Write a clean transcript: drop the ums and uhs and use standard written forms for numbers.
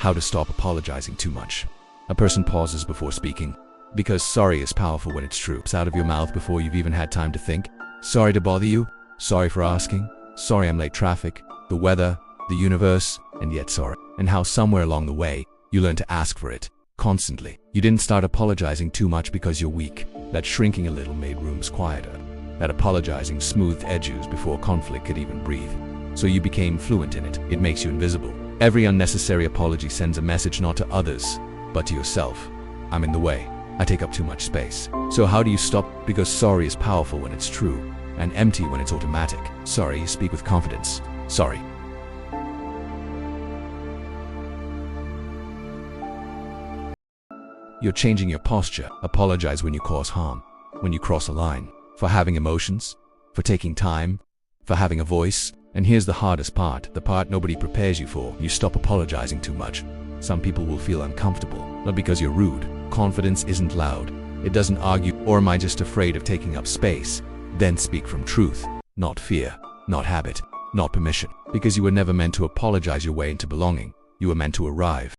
How to stop apologizing too much. A person pauses before speaking, because sorry is powerful when it's true. It's out of your mouth before you've even had time to think. Sorry to bother you. Sorry for asking. Sorry I'm late. Traffic, the weather, the universe, and yet sorry. And how somewhere along the way, you learn to ask for it constantly. You didn't start apologizing too much because you're weak. That shrinking a little made rooms quieter. That apologizing smoothed edges before conflict could even breathe. So you became fluent in it. It makes you invisible. Every unnecessary apology sends a message not to others, but to yourself. I'm in the way. I take up too much space. So how do you stop? Because sorry is powerful when it's true, and empty when it's automatic. Sorry, speak with confidence. Sorry. You're changing your posture. Apologize when you cause harm, when you cross a line, for having emotions, for taking time, for having a voice. And here's the hardest part, the part nobody prepares you for. You stop apologizing too much. Some people will feel uncomfortable, not because you're rude. Confidence isn't loud. It doesn't argue, or am I just afraid of taking up space? Then speak from truth, not fear, not habit, not permission. Because you were never meant to apologize your way into belonging. You were meant to arrive.